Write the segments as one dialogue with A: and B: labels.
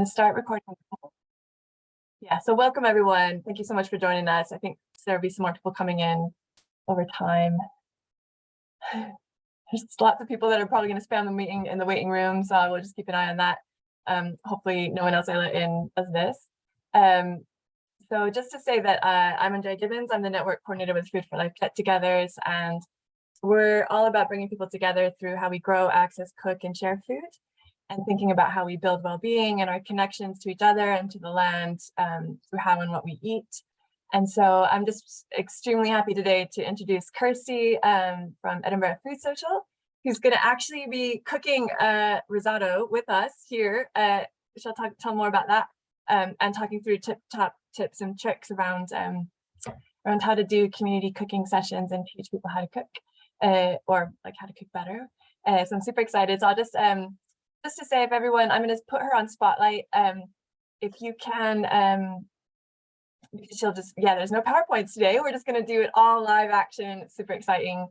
A: going to start recording. Yeah, so welcome everyone. Thank you so much for joining us. I think there'll be some more people coming in over time. There's lots of people that are probably going to spam the meeting in the waiting room, so we'll just keep an eye on that. Hopefully no one else I let in does this. So just to say that I'm Andrea Gibbons. I'm the network coordinator with Food for Life get-togethers, and we're all about bringing people together through how we grow, access, cook, and share food, and thinking about how we build well-being and our connections to each other and to the land through how and what we eat. And so I'm just extremely happy today to introduce Kirsty from Edinburgh Food Social, who's going to actually be cooking risotto with us here. She'll tell more about that and talking through top tips and tricks around how to do community cooking sessions and teach people how to cook or like how to cook better. So I'm super excited. So I'll just to say, if everyone, I'm going to put her on spotlight. If you can, she'll just, yeah, there's no PowerPoints today. We're just going to do it all live action. It's super exciting.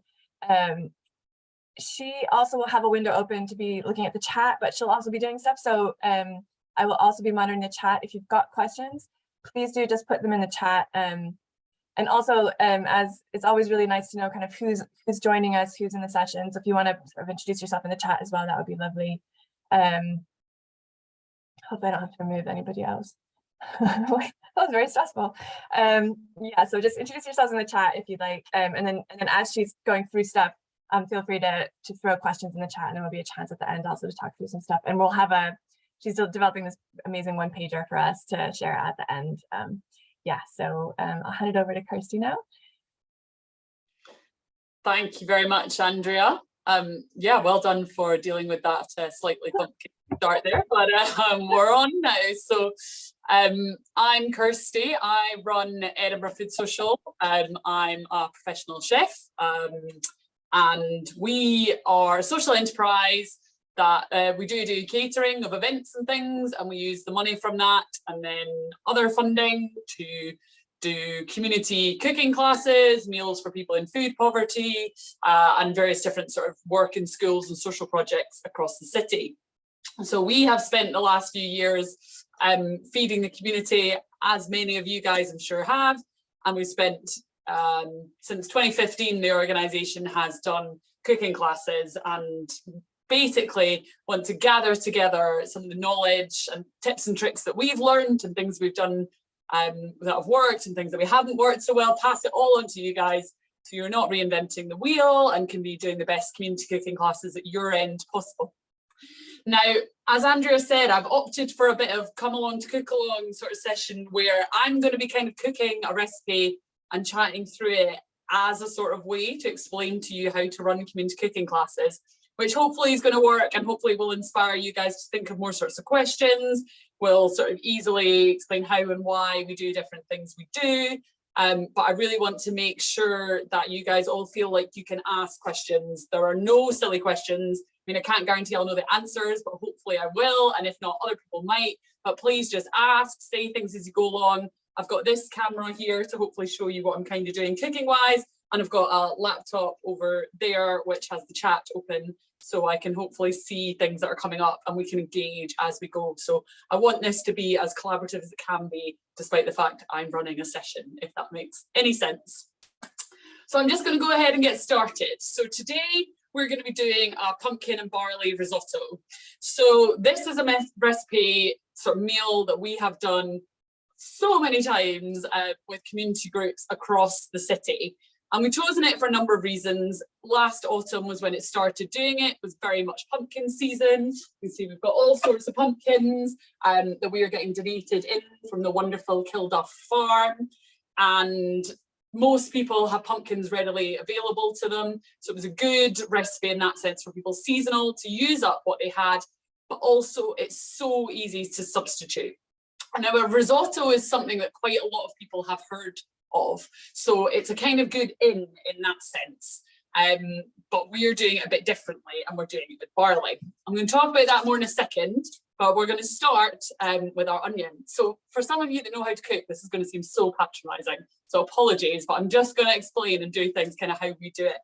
A: She also will have a window open to be looking at the chat, but she'll also be doing stuff. So I will also be monitoring the chat. If you've got questions, please do just put them in the chat. And also, as it's always really nice to know kind of who's joining us, who's in the session. So if you want to sort of introduce yourself in the chat as well, that would be lovely. Hope I don't have to remove anybody else. That was very stressful. Yeah, so just introduce yourselves in the chat if you'd like, and then as she's going through stuff, feel free to throw questions in the chat, and there will be a chance at the end also to talk through some stuff. And we'll have she's still developing this amazing one-pager for us to share at the end. Yeah, so I'll hand it over to Kirsty now.
B: Thank you very much, Andrea. Yeah, well done for dealing with that slightly complicated start there, but we're on now. So I'm Kirsty. I run Edinburgh Food Social. I'm a professional chef, and we are a social enterprise that we do catering of events and things, and we use the money from that and then other funding to do community cooking classes, meals for people in food poverty, and various different sort of work in schools and social projects across the city. So we have spent the last few years feeding the community, as many of you guys I'm sure have, and we've spent since 2015 the organisation has done cooking classes and basically want to gather together some of the knowledge and tips and tricks that we've learned and things we've done that have worked and things that we haven't worked so well, pass it all on to you guys so you're not reinventing the wheel and can be doing the best community cooking classes at your end possible. Now, as Andrea said, I've opted for a bit of come along to cook along sort of session where I'm going to be kind of cooking a recipe and chatting through it as a sort of way to explain to you how to run community cooking classes, which hopefully is going to work and hopefully will inspire you guys to think of more sorts of questions. We'll sort of easily explain how and why we do different things we do. But I really want to make sure that you guys all feel like you can ask questions. There are no silly questions. I mean, I can't guarantee I'll know the answers, but hopefully I will. And if not, other people might. But please just ask, say things as you go along. I've got this camera here to hopefully show you what I'm kind of doing cooking wise. And I've got a laptop over there, which has the chat open, so I can hopefully see things that are coming up and we can engage as we go. So I want this to be as collaborative as it can be, despite the fact I'm running a session, if that makes any sense. So I'm just going to go ahead and get started. So today we're going to be doing a pumpkin and barley risotto. So this is a recipe, sort of meal that we have done so many times with community groups across the city. And we've chosen it for a number of reasons. Last autumn was when it started doing it. It was very much pumpkin season. You can see we've got all sorts of pumpkins that we are getting donated in from the wonderful Kilduff farm. And most people have pumpkins readily available to them. So it was a good recipe in that sense for people seasonal to use up what they had, but also it's so easy to substitute. Now, a risotto is something that quite a lot of people have heard of, so it's a kind of good in that sense, but we're doing it a bit differently and we're doing it with barley. I'm going to talk about that more in a second, but we're going to start with our onion. So for some of you that know how to cook, this is going to seem so patronizing, so apologies, but I'm just going to explain and do things kind of how we do it.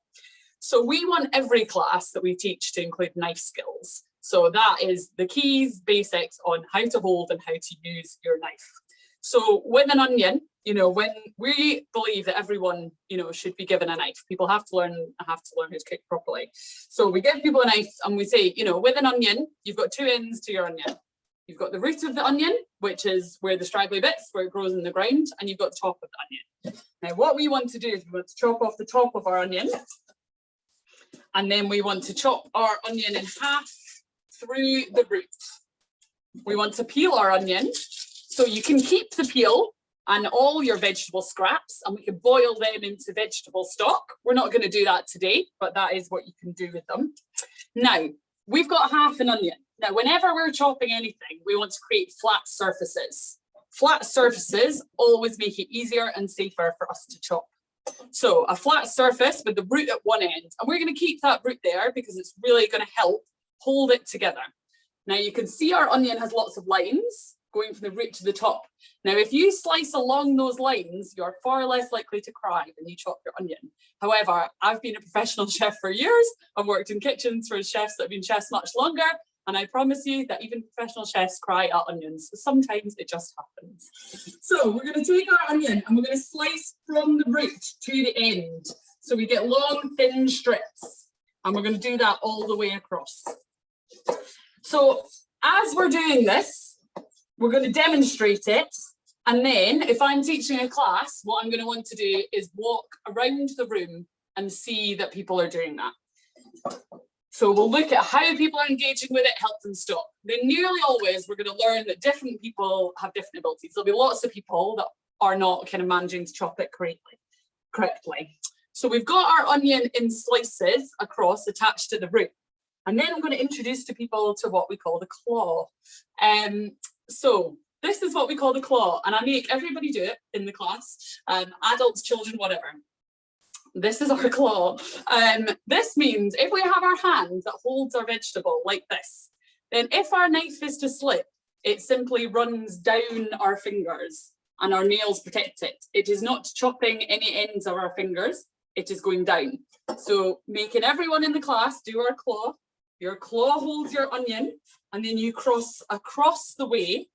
B: So we want every class that we teach to include knife skills. So that is the keys, basics on how to hold and how to use your knife. So with an onion, when we believe that everyone, should be given a knife, people have to learn how to cook properly. So we give people a knife and we say, with an onion, you've got two ends to your onion. You've got the root of the onion, which is where the straggly bits, where it grows in the ground, and you've got the top of the onion. Now, what we want to do is we want to chop off the top of our onion, and then we want to chop our onion in half through the root. We want to peel our onion, so you can keep the peel and all your vegetable scraps, and we can boil them into vegetable stock. We're not going to do that today, but that is what you can do with them. Now, we've got half an onion. Now, whenever we're chopping anything, we want to create flat surfaces. Flat surfaces always make it easier and safer for us to chop. So a flat surface with the root at one end, and we're going to keep that root there because it's really going to help hold it together. Now you can see our onion has lots of lines going from the root to the top. Now, if you slice along those lines, you're far less likely to cry when you chop your onion. However, I've been a professional chef for years. I've worked in kitchens for chefs that have been chefs much longer. And I promise you that even professional chefs cry at onions. Sometimes it just happens. So we're going to take our onion and we're going to slice from the root to the end. So we get long, thin strips. And we're going to do that all the way across. So as we're doing this, we're going to demonstrate it. And then if I'm teaching a class, what I'm going to want to do is walk around the room and see that people are doing that. So we'll look at how people are engaging with it, help them stop. Then nearly always we're going to learn that different people have different abilities. There'll be lots of people that are not kind of managing to chop it correctly. So we've got our onion in slices across attached to the root. And then I'm going to introduce to people to what we call the claw. So this is what we call the claw, and I make everybody do it in the class, adults, children, whatever. This is our claw. This means if we have our hand that holds our vegetable like this, then if our knife is to slip, it simply runs down our fingers and our nails protect it. It is not chopping any ends of our fingers, it is going down. So making everyone in the class do our claw. Your claw holds your onion and then you cross across the way.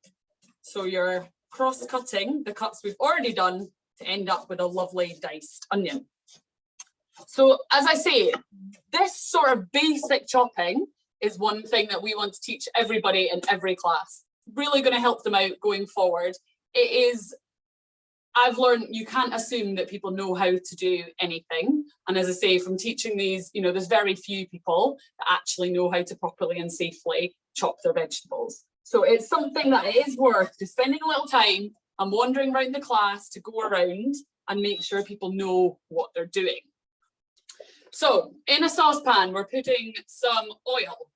B: So you're cross-cutting the cuts we've already done to end up with a lovely diced onion. So as I say, this sort of basic chopping is one thing that we want to teach everybody in every class. Really going to help them out going forward. I've learned you can't assume that people know how to do anything. And as I say, from teaching these, there's very few people that actually know how to properly and safely chop their vegetables. So it's something that is worth just spending a little time and wandering around the class to go around and make sure people know what they're doing. So in a saucepan, we're putting some oil.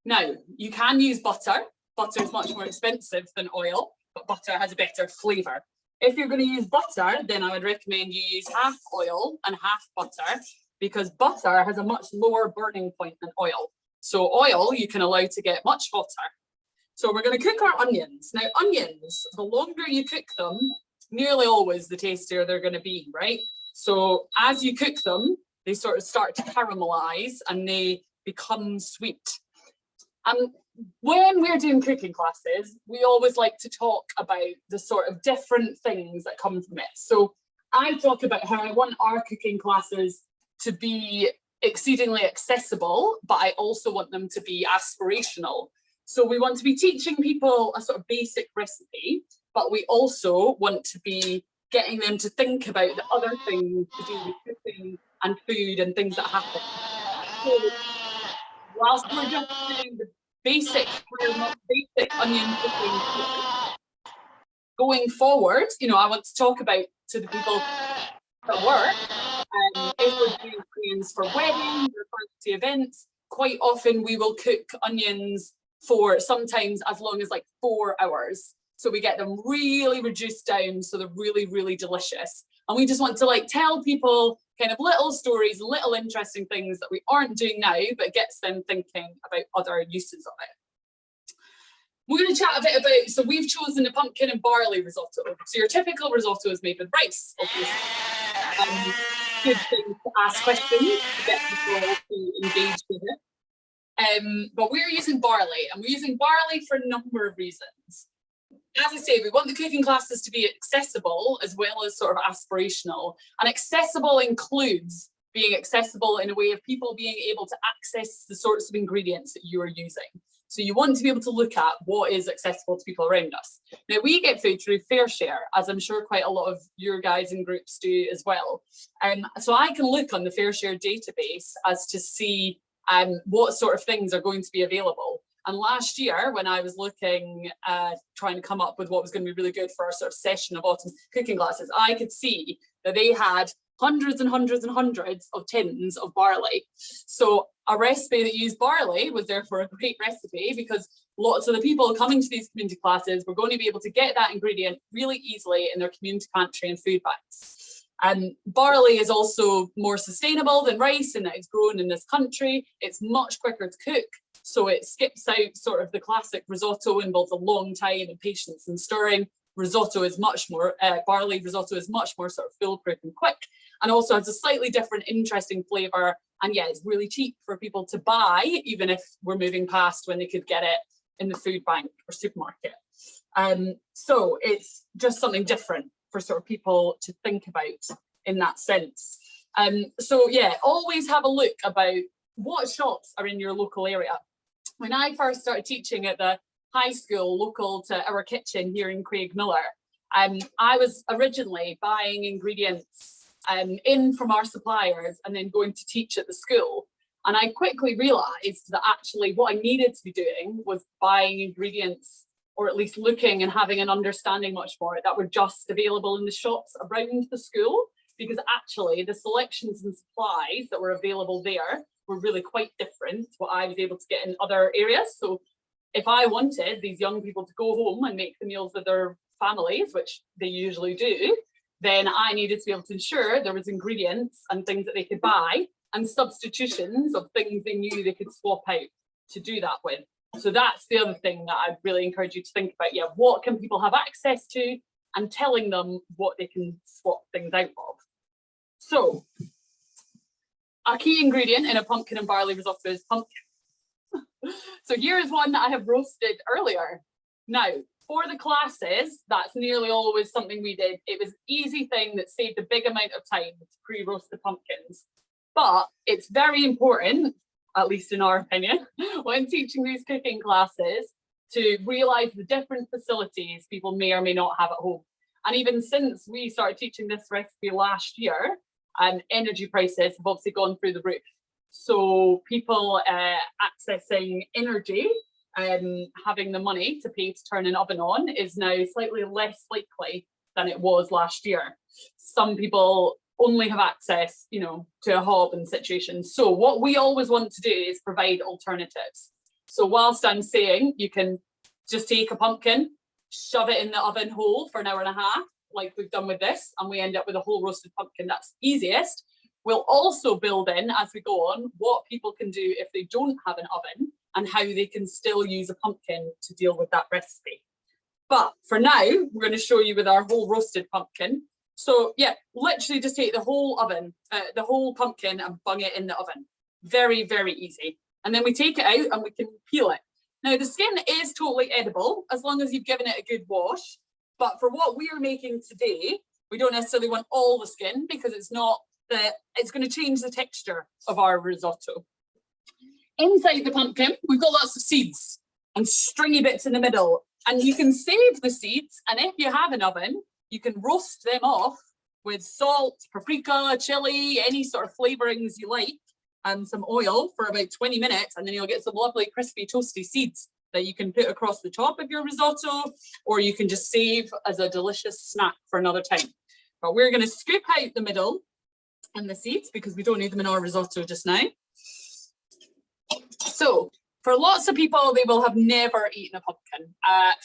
B: Now, you can use butter. Butter is much more expensive than oil, but butter has a better flavour. If you're going to use butter, then I would recommend you use half oil and half butter, because butter has a much lower burning point than oil. So oil you can allow to get much hotter. So we're going to cook our onions. Now, onions, the longer you cook them, nearly always the tastier they're going to be, right? So as you cook them, they sort of start to caramelize and they become sweet. And when we're doing cooking classes, we always like to talk about the sort of different things that come from it. So I talk about how I want our cooking classes to be exceedingly accessible, but I also want them to be aspirational. So we want to be teaching people a sort of basic recipe, but we also want to be getting them to think about the other things to do with cooking and food and things that happen. So whilst we're just doing the basic onion cooking, going forward, I want to talk about to the people that work, if we're doing onions for weddings or fancy events, quite often we will cook onions for sometimes as long as like 4 hours. So we get them really reduced down so they're really, really delicious. And we just want to tell people kind of little stories, little interesting things that we aren't doing now, but gets them thinking about other uses of it. We're going to chat a bit about, so we've chosen the pumpkin and barley risotto. So your typical risotto is made with rice, obviously. Good thing to ask questions to get people to engage with it. But we're using barley, and we're using barley for a number of reasons. As I say, we want the cooking classes to be accessible as well as sort of aspirational. And accessible includes being accessible in a way of people being able to access the sorts of ingredients that you are using. So you want to be able to look at what is accessible to people around us. Now, we get food through FareShare, as I'm sure quite a lot of your guys in groups do as well. So I can look on the FareShare database as to see what sort of things are going to be available. And last year, when I was looking, trying to come up with what was going to be really good for our sort of session of autumn cooking classes, I could see that they had hundreds and hundreds and hundreds of tins of barley. So a recipe that used barley was therefore a great recipe, because lots of the people coming to these community classes were going to be able to get that ingredient really easily in their community pantry and food banks. And barley is also more sustainable than rice in that it's grown in this country. It's much quicker to cook. So it skips out sort of the classic risotto, involves a long time and patience and stirring. Risotto is much more, barley risotto is much more sort of foolproof and quick, and also has a slightly different, interesting flavour. And yeah, it's really cheap for people to buy, even if we're moving past when they could get it in the food bank or supermarket. So it's just something different for sort of people to think about in that sense. So yeah, always have a look about what shops are in your local area. When I first started teaching at the high school local to our kitchen here in Craigmillar, I was originally buying ingredients in from our suppliers and then going to teach at the school. And I quickly realised that actually what I needed to be doing was buying ingredients, or at least looking and having an understanding much more that were just available in the shops around the school, because actually the selections and supplies that were available there were really quite different to what I was able to get in other areas. So if I wanted these young people to go home and make the meals with their families, which they usually do, then I needed to be able to ensure there was ingredients and things that they could buy and substitutions of things they knew they could swap out to do that with. So that's the other thing that I'd really encourage you to think about. Yeah, what can people have access to, and telling them what they can swap things out of. So a key ingredient in a pumpkin and barley risotto is pumpkin. So here's one that I have roasted earlier. Now, for the classes, that's nearly always something we did. It was an easy thing that saved a big amount of time to pre-roast the pumpkins. But it's very important, at least in our opinion, when teaching these cooking classes, to realise the different facilities people may or may not have at home. And even since we started teaching this recipe last year, energy prices have obviously gone through the roof. So people accessing energy and having the money to pay to turn an oven on is now slightly less likely than it was last year. Some people only have access, you know, to a hob and situations. So what we always want to do is provide alternatives. So whilst I'm saying you can just take a pumpkin, shove it in the oven whole for an hour and a half, like we've done with this, and we end up with a whole roasted pumpkin, that's easiest. We'll also build in, as we go on, what people can do if they don't have an oven and how they can still use a pumpkin to deal with that recipe. But for now, we're going to show you with our whole roasted pumpkin. So yeah, literally just take the whole oven, the whole pumpkin, and bung it in the oven. Very, very easy. And then we take it out and we can peel it. Now the skin is totally edible as long as you've given it a good wash. But for what we're making today, we don't necessarily want all the skin, because it's going to change the texture of our risotto. Inside the pumpkin, we've got lots of seeds and stringy bits in the middle. And you can save the seeds, and if you have an oven, you can roast them off with salt, paprika, chili, any sort of flavourings you like, and some oil for about 20 minutes, and then you'll get some lovely crispy toasty seeds that you can put across the top of your risotto, or you can just save as a delicious snack for another time. But we're going to scoop out the middle and the seeds because we don't need them in our risotto just now. So for lots of people, they will have never eaten a pumpkin.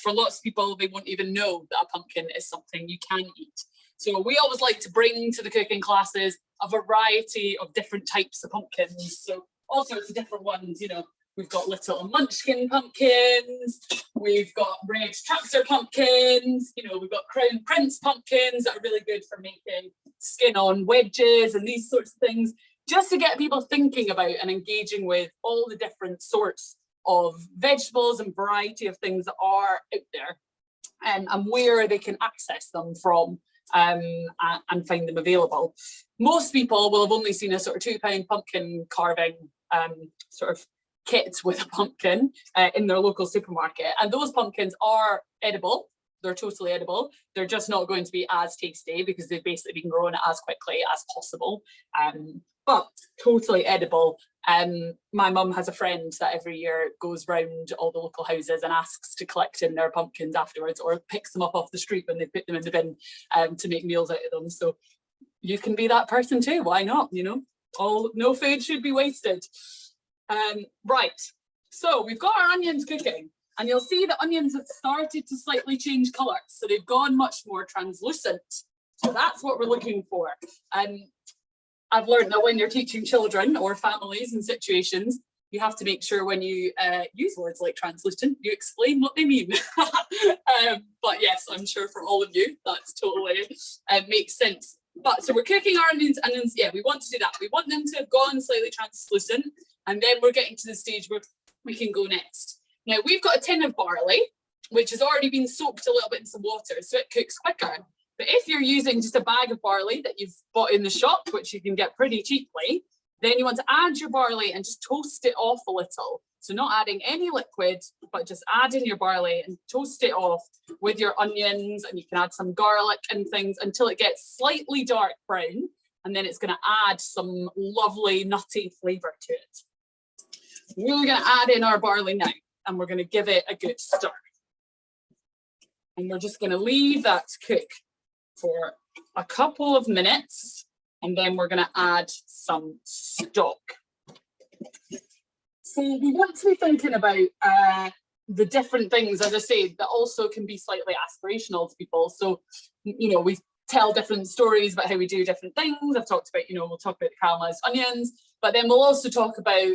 B: For lots of people, they won't even know that a pumpkin is something you can eat. So we always like to bring to the cooking classes a variety of different types of pumpkins. So all sorts of different ones, you know. We've got little munchkin pumpkins, we've got red tractor pumpkins, you know, we've got crown prince pumpkins that are really good for making skin on wedges and these sorts of things. just to get people thinking about and engaging with all the different sorts of vegetables and variety of things that are out there, and where they can access them from, and find them available. Most people will have only seen a sort of £2 pumpkin carving sort of kit with a pumpkin in their local supermarket, and those pumpkins are edible. They're totally edible. They're just not going to be as tasty because they've basically been grown as quickly as possible, but totally edible. My mum has a friend that every year goes round all the local houses and asks to collect in their pumpkins afterwards, or picks them up off the street when they put them in the bin to make meals out of them. So you can be that person too. Why not? You know, no food should be wasted. Right, so we've got our onions cooking, and you'll see the onions have started to slightly change colour, so they've gone much more translucent. So that's what we're looking for. I've learned that when you're teaching children or families in situations, you have to make sure when you use words like translucent, you explain what they mean. But yes, I'm sure for all of you, that's totally makes sense. But so we're cooking our onions, yeah, we want to do that. We want them to have gone slightly translucent, and then we're getting to the stage where we can go next. Now we've got a tin of barley, which has already been soaked a little bit in some water, so it cooks quicker. But if you're using just a bag of barley that you've bought in the shop, which you can get pretty cheaply, then you want to add your barley and just toast it off a little. So not adding any liquid, but just add in your barley and toast it off with your onions, and you can add some garlic and things until it gets slightly dark brown, and then it's going to add some lovely nutty flavour to it. We're going to add in our barley now, and we're going to give it a good stir. And we're just going to leave that to cook for a couple of minutes, and then we're going to add some stock. So we want to be thinking about the different things, as I say, that also can be slightly aspirational to people. So, you know, we tell different stories about how we do different things. I've talked about, you know, we'll talk about the caramelized onions, but then we'll also talk about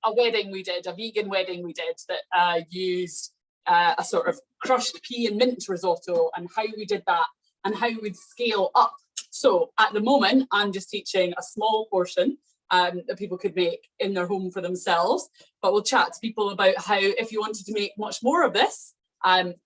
B: a wedding we did, a vegan wedding we did that used a sort of crushed pea and mint risotto, and how we did that and how we'd scale up. So at the moment, I'm just teaching a small portion that people could make in their home for themselves, but we'll chat to people about how, if you wanted to make much more of this,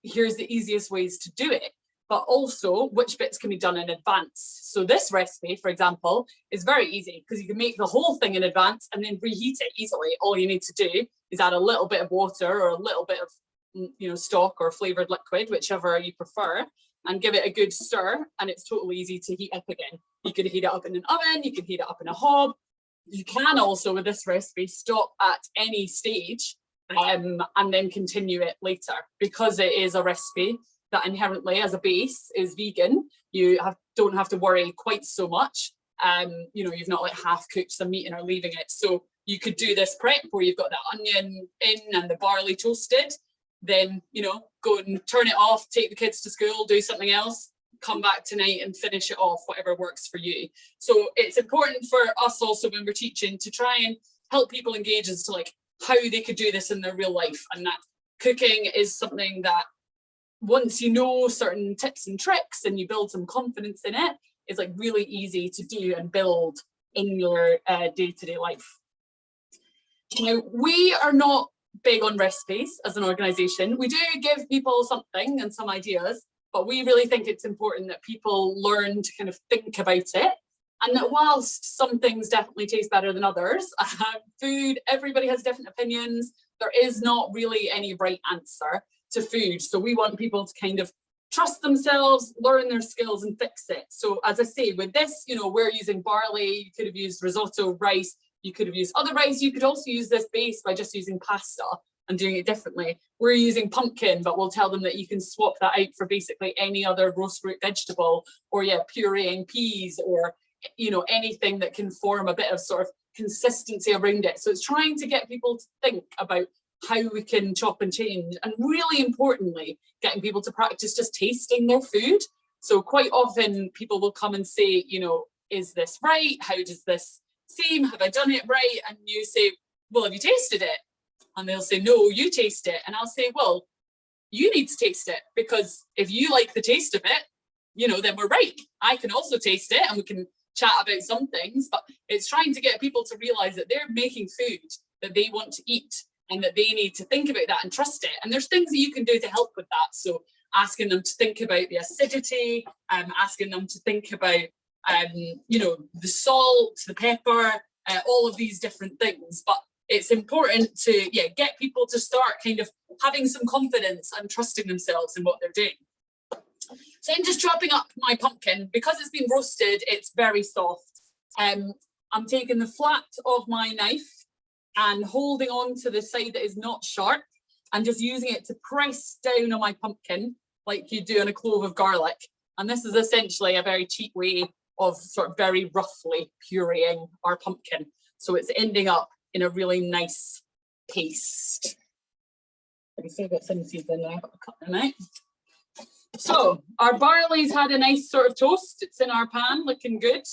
B: here's the easiest ways to do it, but also which bits can be done in advance. So this recipe, for example, is very easy because you can make the whole thing in advance and then reheat it easily. All you need to do is add a little bit of water or a little bit of, you know, stock or flavoured liquid, whichever you prefer, and give it a good stir, and it's totally easy to heat up again. You can heat it up in an oven, you can heat it up in a hob. You can also, with this recipe, stop at any stage and then continue it later, because it is a recipe that inherently, as a base, is vegan. You don't have to worry quite so much. You know, you've not like half cooked some meat and are leaving it. So you could do this prep where you've got that onion in and the barley toasted, then, you know, go and turn it off, take the kids to school, do something else, come back tonight and finish it off, whatever works for you. So it's important for us also when we're teaching to try and help people engage as to like how they could do this in their real life, and that cooking is something that once you know certain tips and tricks and you build some confidence in it, it's like really easy to do and build in your day-to-day life. Now, we are not big on recipes as an organisation. We do give people something and some ideas, but we really think it's important that people learn to kind of think about it, and that whilst some things definitely taste better than others, food, everybody has different opinions. There is not really any right answer to food. So we want people to kind of trust themselves, learn their skills and fix it. So as I say, with this, you know, we're using barley, you could have used risotto rice, you could have used other rice, you could also use this base by just using pasta and doing it differently. We're using pumpkin, but we'll tell them that you can swap that out for basically any other roast root vegetable, or yeah, pureeing peas, or, you know, anything that can form a bit of sort of consistency around it. So it's trying to get people to think about how we can chop and change, and really importantly, getting people to practice just tasting their food. So quite often people will come and say, you know, is this right? How does this seem? Have I done it right? And you say, well, have you tasted it? And they'll say, no, you taste it. And I'll say, well, you need to taste it, because if you like the taste of it, you know, then we're right. I can also taste it, and we can chat about some things, but it's trying to get people to realise that they're making food that they want to eat and that they need to think about that and trust it. And there's things that you can do to help with that. So asking them to think about the acidity, asking them to think about, you know, the salt, the pepper, all of these different things. But it's important to get people to start kind of having some confidence and trusting themselves in what they're doing. So I'm just chopping up my pumpkin. Because it's been roasted, it's very soft. I'm taking the flat of my knife and holding on to the side that is not sharp and just using it to press down on my pumpkin like you do on a clove of garlic. And this is essentially a very cheap way of sort of very roughly pureeing our pumpkin. So it's ending up in a really nice paste. I've still got some seeds in there, I've got to cut them out. So our barley's had a nice sort of toast. It's in our pan, looking good.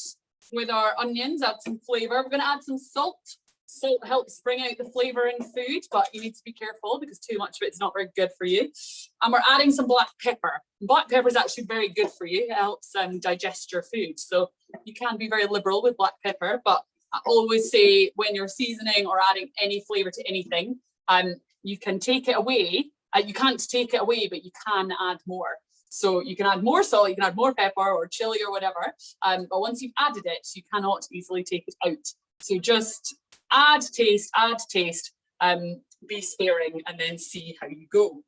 B: With our onions, add some flavour. We're going to add some salt. Salt helps bring out the flavour in food, but you need to be careful because too much of it's not very good for you. And we're adding some black pepper. Black pepper is actually very good for you. It helps digest your food. So you can be very liberal with black pepper, but I always say when you're seasoning or adding any flavour to anything, you can take it away. You can't take it away, but you can add more. So you can add more salt, you can add more pepper or chili or whatever. But once you've added it, you cannot easily take it out. So just add taste, be sparing, and then see how you go.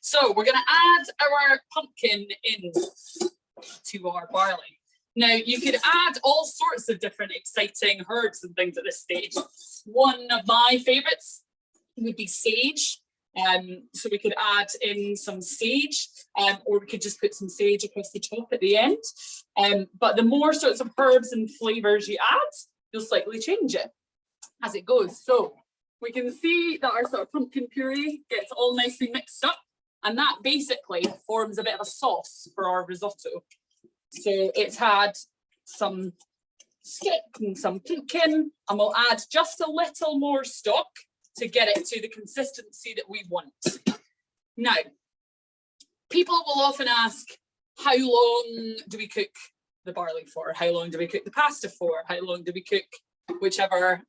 B: So we're going to add our pumpkin in to our barley. Now you could add all sorts of different exciting herbs and things at this stage. One of my favourites would be sage. So we could add in some sage, or we could just put some sage across the top at the end. But the more sorts of herbs and flavours you add, you'll slightly change it as it goes. So we can see that our sort of pumpkin puree gets all nicely mixed up, and that basically forms a bit of a sauce for our risotto. So it's had some skip and some pumpkin, and we'll add just a little more stock to get it to the consistency that we want. Now, people will often ask, how long do we cook the barley for? How long do we cook the pasta for? How long do we cook whichever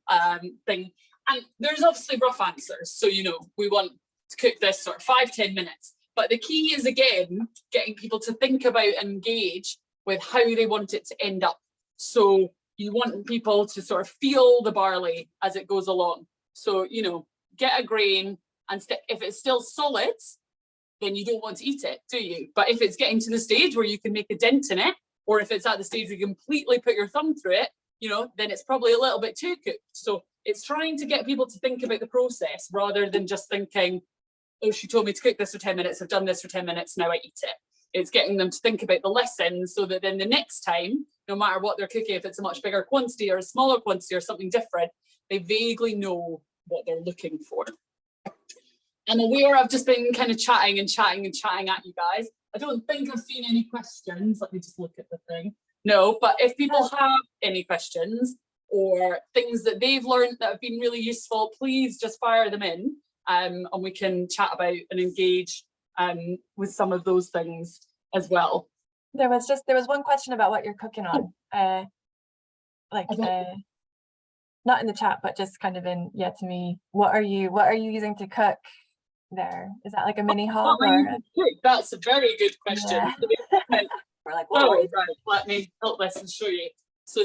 B: thing? And there's obviously rough answers. So, you know, we want to cook this sort of 5-10 minutes. But the key is, again, getting people to think about and engage with how they want it to end up. So you want people to sort of feel the barley as it goes along. So, you know, get a grain and if it's still solid, then you don't want to eat it, do you? But if it's getting to the stage where you can make a dent in it, or if it's at the stage where you completely put your thumb through it, you know, then it's probably a little bit too cooked. So it's trying to get people to think about the process rather than just thinking, oh, she told me to cook this for 10 minutes, I've done this for 10 minutes, now I eat it. It's getting them to think about the lessons so that then the next time, no matter what they're cooking, if it's a much bigger quantity or a smaller quantity or something different, they vaguely know what they're looking for. I'm aware I've just been kind of chatting at you guys. I don't think I've seen any questions. Let me just look at the thing. No, but if people have any questions or things that they've learned that have been really useful, please just fire them in, and we can chat about and engage with some of those things as well.
A: There was one question about what you're cooking on. Not in the chat, but just kind of in, to me, what are you using to cook there? Is that like a mini hob?
B: That's a very good question.
A: Yeah. We're like,
B: right, let me help this and show you. So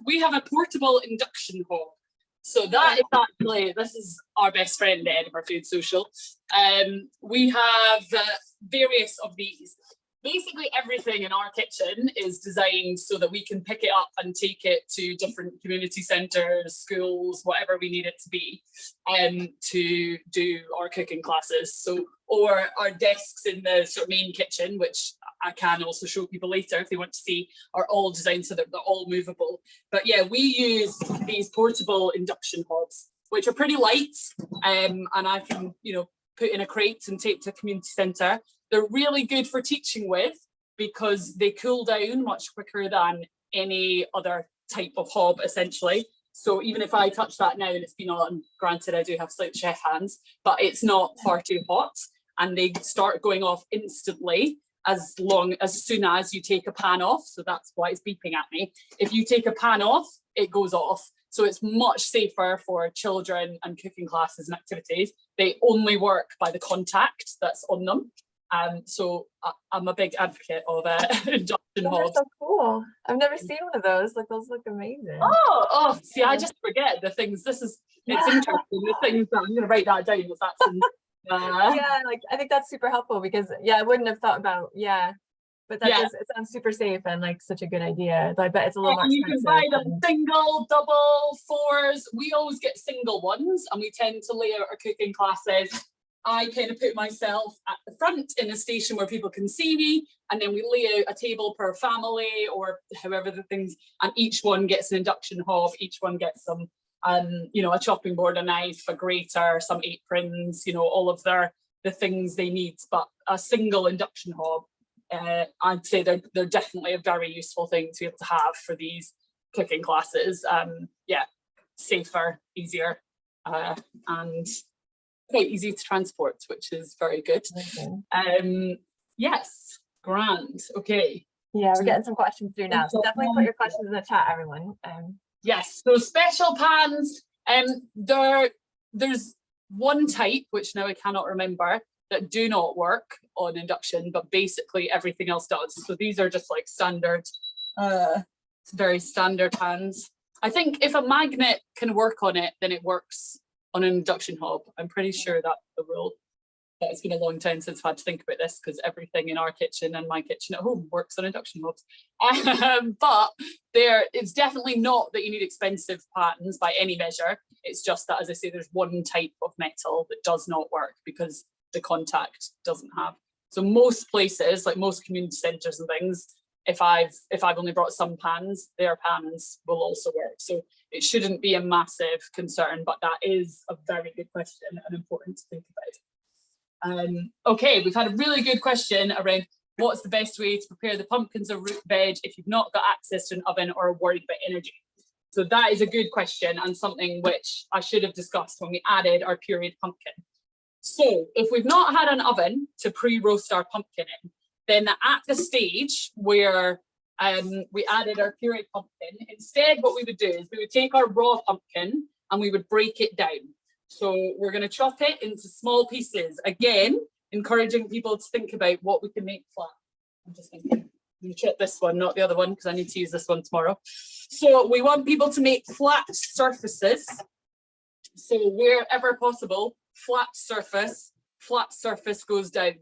B: we have a portable induction hob. So that is actually, this is our best friend at Edinburgh Food Social. We have various of these. Basically everything in our kitchen is designed so that we can pick it up and take it to different community centres, schools, whatever we need it to be, to do our cooking classes. So, or our desks in the sort of main kitchen, which I can also show people later if they want to see, are all designed so that they're all movable. But yeah, we use these portable induction hobs, which are pretty light, and I can, you know, put in a crate and take to a community centre. They're really good for teaching with because they cool down much quicker than any other type of hob, essentially. So even if I touch that now and it's been on, granted I do have slight chef hands, but it's not far too hot and they start going off instantly. as soon as you take a pan off. So that's why it's beeping at me. If you take a pan off, it goes off. So it's much safer for children and cooking classes and activities. They only work by the contact that's on them. So I'm a big advocate of induction
A: Those are
B: hobs.
A: so cool. I've never seen one of those. Like, those look amazing.
B: Oh, see, I just forget the things. It's interesting, the things that I'm going to write that down. If that's
A: yeah, like, I think that's super helpful because, I wouldn't have thought about, but that it sounds super safe and like such a good idea. I bet it's a little more expensive.
B: You can buy them single, double, fours. We always get single ones, and we tend to lay out our cooking classes. I kind of put myself at the front in a station where people can see me, and then we lay out a table per family or however the things, and each one gets an induction hob. Each one gets some, a chopping board, a knife, a grater, some aprons, all of the things they need. But a single induction hob, I'd say they're definitely a very useful thing to be able to have for these cooking classes. Safer, easier, and quite easy to transport, which is very good.
A: Okay.
B: Yes, grand. Okay.
A: Yeah, we're getting some questions through now. So definitely put your questions in the chat, everyone.
B: Yes, so special pans. There's one type, which now I cannot remember, that do not work on induction, but basically everything else does. So these are just like standard, very standard pans. I think if a magnet can work on it, then it works on an induction hob. I'm pretty sure that's the rule. But it's been a long time since I've had to think about this because everything in our kitchen and my kitchen at home works on induction hobs. But it's definitely not that you need expensive pans by any measure. It's just that, as I say, there's one type of metal that does not work because the contact doesn't have. So most places, like most community centres and things, if I've only brought some pans, their pans will also work. So it shouldn't be a massive concern, but that is a very good question and important to think about. Okay, we've had a really good question around what's the best way to prepare the pumpkins or root veg if you've not got access to an oven or are worried about energy. So that is a good question and something which I should have discussed when we added our pureed pumpkin. So if we've not had an oven to pre-roast our pumpkin in, then at the stage where we added our pureed pumpkin, instead what we would do is we would take our raw pumpkin and we would break it down. So we're going to chop it into small pieces. Again, encouraging people to think about what we can make flat. I'm just thinking, I'm going to chop this one, not the other one, because I need to use this one tomorrow. So we want people to make flat surfaces. So wherever possible, flat surface goes down.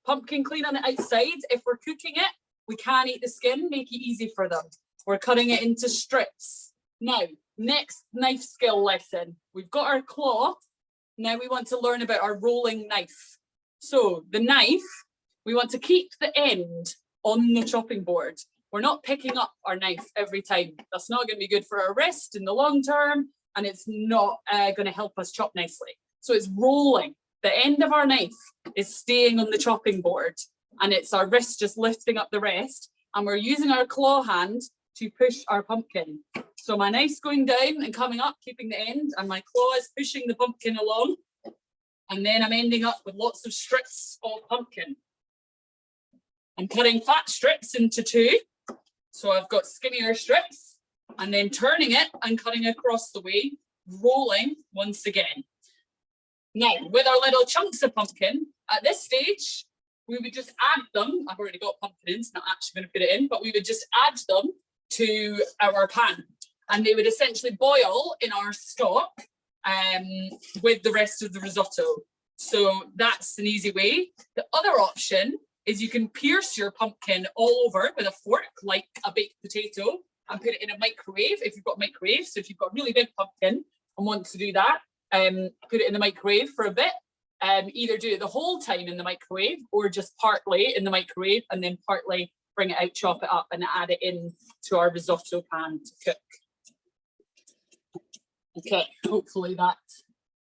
B: Pumpkin clean on the outside. If we're cooking it, we can eat the skin, make it easy for them. We're cutting it into strips. Now, next knife skill lesson. We've got our claw. Now we want to learn about our rolling knife. So the knife, we want to keep the end on the chopping board. We're not picking up our knife every time. That's not going to be good for our wrist in the long term, and it's not going to help us chop nicely. So it's rolling. The end of our knife is staying on the chopping board, and it's our wrist just lifting up the rest, and we're using our claw hand to push our pumpkin. So my knife's going down and coming up, keeping the end, and my claw is pushing the pumpkin along. And then I'm ending up with lots of strips of pumpkin. I'm cutting fat strips into two. So I've got skinnier strips, and then turning it and cutting across the way, rolling once again. Now, with our little chunks of pumpkin, at this stage, we would just add them. I've already got pumpkin in, so I'm not actually going to put it in, but we would just add them to our pan. And they would essentially boil in our stock with the rest of the risotto. So that's an easy way. The other option is you can pierce your pumpkin all over with a fork, like a baked potato, and put it in a microwave if you've got a microwave. So if you've got a really big pumpkin and want to do that, put it in the microwave for a bit. Either do it the whole time in the microwave or just partly in the microwave and then partly bring it out, chop it up and add it in to our risotto pan to cook. Okay, hopefully that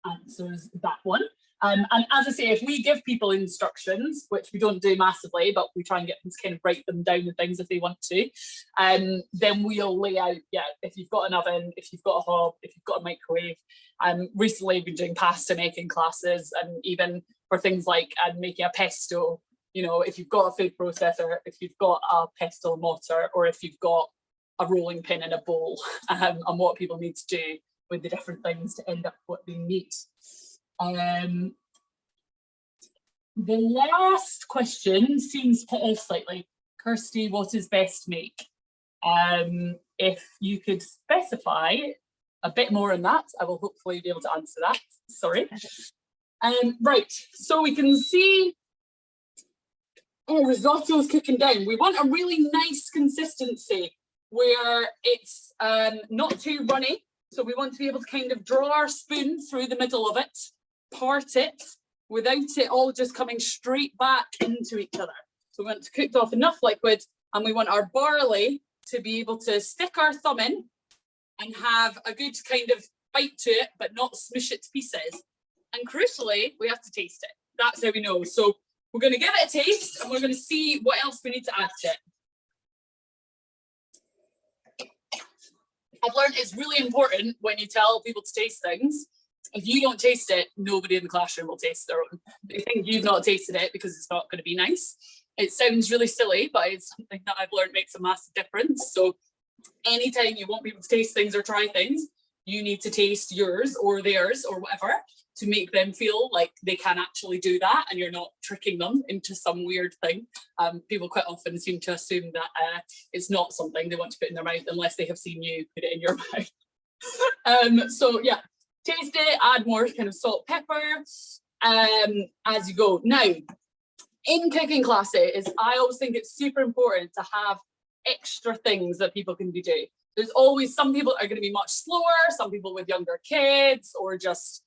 B: answers that one. And as I say, if we give people instructions, which we don't do massively, but we try and get them to kind of write them down and things if they want to, then we'll lay out, if you've got an oven, if you've got a hob, if you've got a microwave. Recently I've been doing pasta making classes, and even for things like making a pesto, you know, if you've got a food processor, if you've got a pestle and mortar, or if you've got a rolling pin and a bowl, and what people need to do with the different things to end up what they need. The last question seems put off slightly. Kirsty, what is best make? If you could specify a bit more on that, I will hopefully be able to answer that. Sorry. Right, so we can see risotto is cooking down. We want a really nice consistency where it's not too runny. So we want to be able to kind of draw our spoon through the middle of it, part it, without it all just coming straight back into each other. So we want to cook off enough liquid, and we want our barley to be able to stick our thumb in and have a good kind of bite to it, but not smush it to pieces. And crucially, we have to taste it. That's how we know. So we're going to give it a taste, and we're going to see what else we need to add to it. I've learned it's really important when you tell people to taste things. If you don't taste it, nobody in the classroom will taste their own. They think you've not tasted it because it's not going to be nice. It sounds really silly, but it's something that I've learned makes a massive difference. So anytime you want people to taste things or try things, you need to taste yours or theirs or whatever to make them feel like they can actually do that, and you're not tricking them into some weird thing. People quite often seem to assume that it's not something they want to put in their mouth unless they have seen you put it in your mouth. So yeah, taste it, add more kind of salt, pepper as you go. Now, in cooking classes, I always think it's super important to have extra things that people can be doing. There's always some people are going to be much slower, some people with younger kids, or just,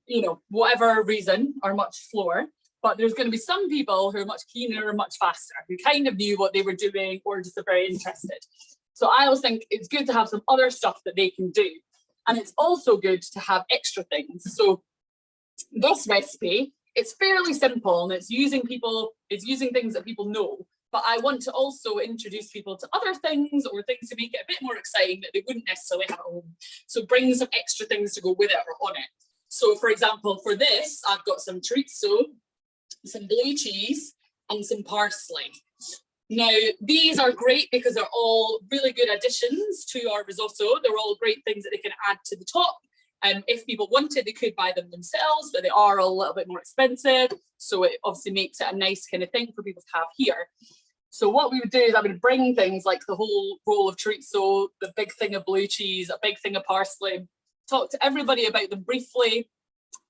B: you know, whatever reason are much slower. But there's going to be some people who are much keener, much faster, who kind of knew what they were doing or just are very interested. So I always think it's good to have some other stuff that they can do. And it's also good to have extra things. So this recipe, it's fairly simple, and it's using things that people know. But I want to also introduce people to other things or things to make it a bit more exciting that they wouldn't necessarily have at home. So bring some extra things to go with it or on it. So for example, for this, I've got some chorizo, some blue cheese, and some parsley. Now, these are great because they're all really good additions to our risotto. They're all great things that they can add to the top. If people wanted, they could buy them themselves, but they are a little bit more expensive. So it obviously makes it a nice kind of thing for people to have here. So what we would do is I would bring things like the whole roll of chorizo, the big thing of blue cheese, a big thing of parsley, talk to everybody about them briefly.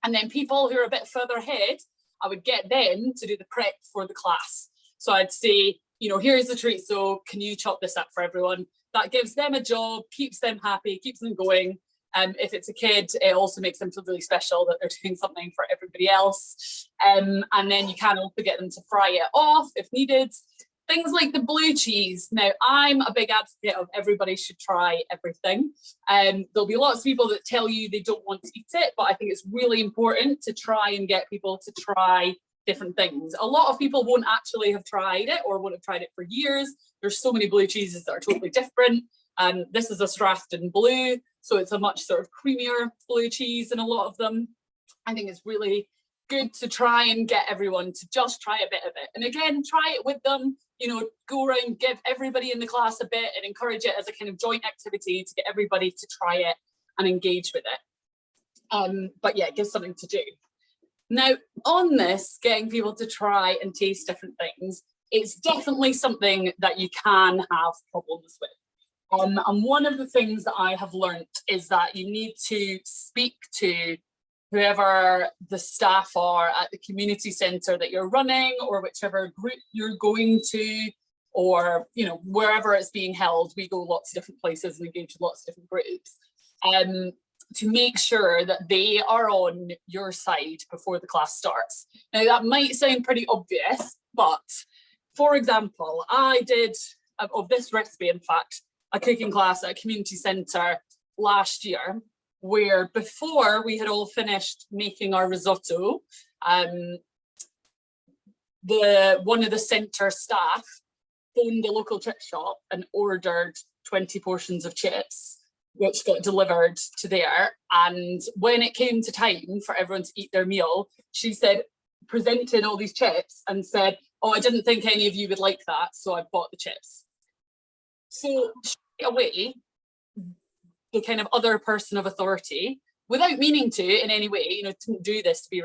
B: And then people who are a bit further ahead, I would get them to do the prep for the class. So I'd say, you know, here's the chorizo, can you chop this up for everyone? That gives them a job, keeps them happy, keeps them going. If it's a kid, it also makes them feel really special that they're doing something for everybody else. And then you can also get them to fry it off if needed. Things like the blue cheese. Now, I'm a big advocate of everybody should try everything. There'll be lots of people that tell you they don't want to eat it, but I think it's really important to try and get people to try different things. A lot of people won't actually have tried it or won't have tried it for years. There's so many blue cheeses that are totally different. This is a Strafton blue, so it's a much sort of creamier blue cheese in a lot of them. I think it's really good to try and get everyone to just try a bit of it. And again, try it with them, you know, go around, give everybody in the class a bit and encourage it as a kind of joint activity to get everybody to try it and engage with it. But yeah, it gives something to do. Now, on this, getting people to try and taste different things, it's definitely something that you can have problems with. And one of the things that I have learnt is that you need to speak to whoever the staff are at the community centre that you're running, or whichever group you're going to, or, you know, wherever it's being held. We go lots of different places and engage with lots of different groups, to make sure that they are on your side before the class starts. Now, that might sound pretty obvious, but for example, I did, of this recipe, in fact, a cooking class at a community centre last year, where before we had all finished making our risotto, one of the centre staff phoned the local chip shop and ordered 20 portions of chips, which got delivered to there. And when it came to time for everyone to eat their meal, she said, presented all these chips and said, oh, I didn't think any of you would like that, so I bought the chips. So straight away, the kind of other person of authority, without meaning to in any way, you know, didn't do this to be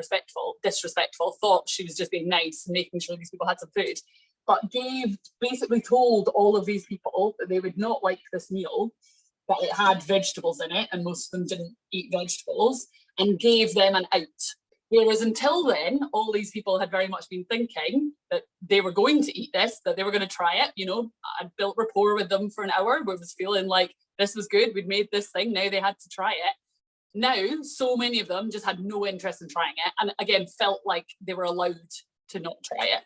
B: disrespectful, thought she was just being nice and making sure these people had some food, but basically told all of these people that they would not like this meal, that it had vegetables in it, and most of them didn't eat vegetables, and gave them an out. Whereas until then, all these people had very much been thinking that they were going to eat this, that they were going to try it. You know, I'd built rapport with them for an hour, where it was feeling like this was good, we'd made this thing, now they had to try it. Now, so many of them just had no interest in trying it, and again, felt like they were allowed to not try it.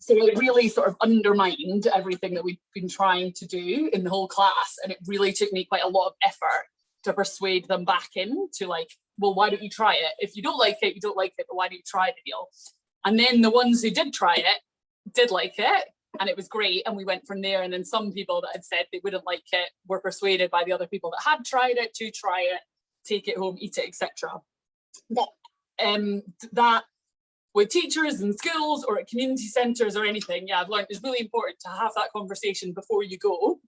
B: So it really sort of undermined everything that we've been trying to do in the whole class, and it really took me quite a lot of effort to persuade them back in to, like, well, why don't you try it? If you don't like it, you don't like it, but why don't you try the meal? And then the ones who did try it did like it, and it was great, and we went from there. And then some people that had said they wouldn't like it were persuaded by the other people that had tried it to try it, take it home, eat it, etc. But that with teachers and schools or at community centres or anything, yeah, I've learned it's really important to have that conversation before you go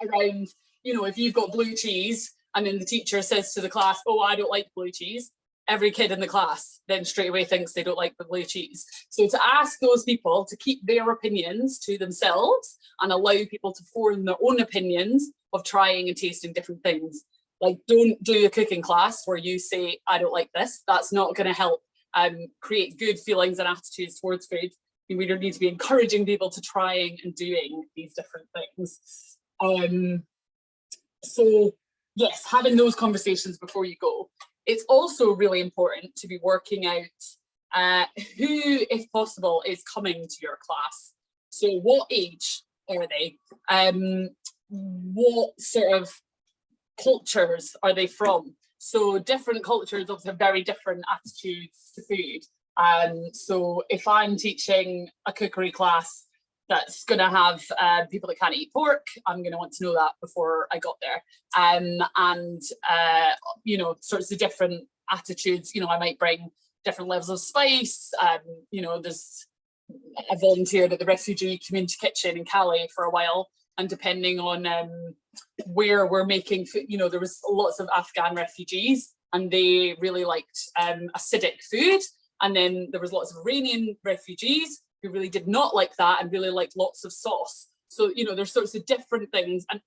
B: around, you know, if you've got blue cheese and then the teacher says to the class, oh, I don't like blue cheese, every kid in the class then straight away thinks they don't like the blue cheese. So to ask those people to keep their opinions to themselves and allow people to form their own opinions of trying and tasting different things. Like, don't do a cooking class where you say, I don't like this. That's not going to help create good feelings and attitudes towards food. We need to be encouraging people to trying and doing these different things. So yes, having those conversations before you go. It's also really important to be working out who, if possible, is coming to your class. So what age are they? What sort of cultures are they from? So different cultures also have very different attitudes to food. So if I'm teaching a cookery class that's going to have people that can't eat pork, I'm going to want to know that before I got there. You know, sorts of different attitudes. You know, I might bring different levels of spice. You know, I volunteered at the refugee community kitchen in Calais for a while, and depending on where we're making food, you know, there was lots of Afghan refugees and they really liked acidic food. And then there was lots of Iranian refugees who really did not like that and really liked lots of sauce. So, you know, there's sorts of different things, and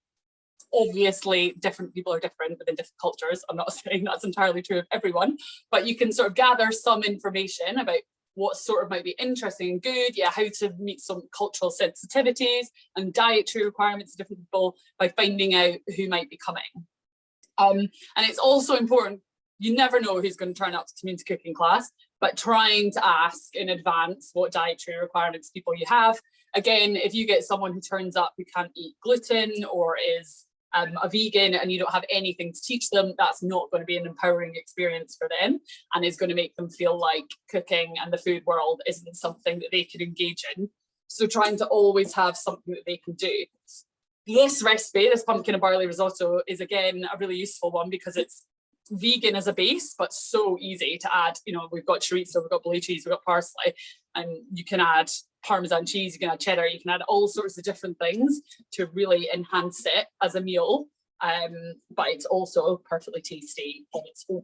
B: obviously different people are different within different cultures. I'm not saying that's entirely true of everyone, but you can sort of gather some information about what sort of might be interesting and good, yeah, how to meet some cultural sensitivities and dietary requirements of different people by finding out who might be coming. And it's also important, you never know who's going to turn up to community cooking class, but trying to ask in advance what dietary requirements people you have. Again, if you get someone who turns up who can't eat gluten or is a vegan and you don't have anything to teach them, that's not going to be an empowering experience for them, and is going to make them feel like cooking and the food world isn't something that they could engage in. So trying to always have something that they can do. This recipe, this pumpkin and barley risotto, is again a really useful one because it's vegan as a base, but so easy to add. You know, we've got chorizo, we've got blue cheese, we've got parsley, and you can add Parmesan cheese, you can add cheddar, you can add all sorts of different things to really enhance it as a meal, but it's also perfectly tasty on its own.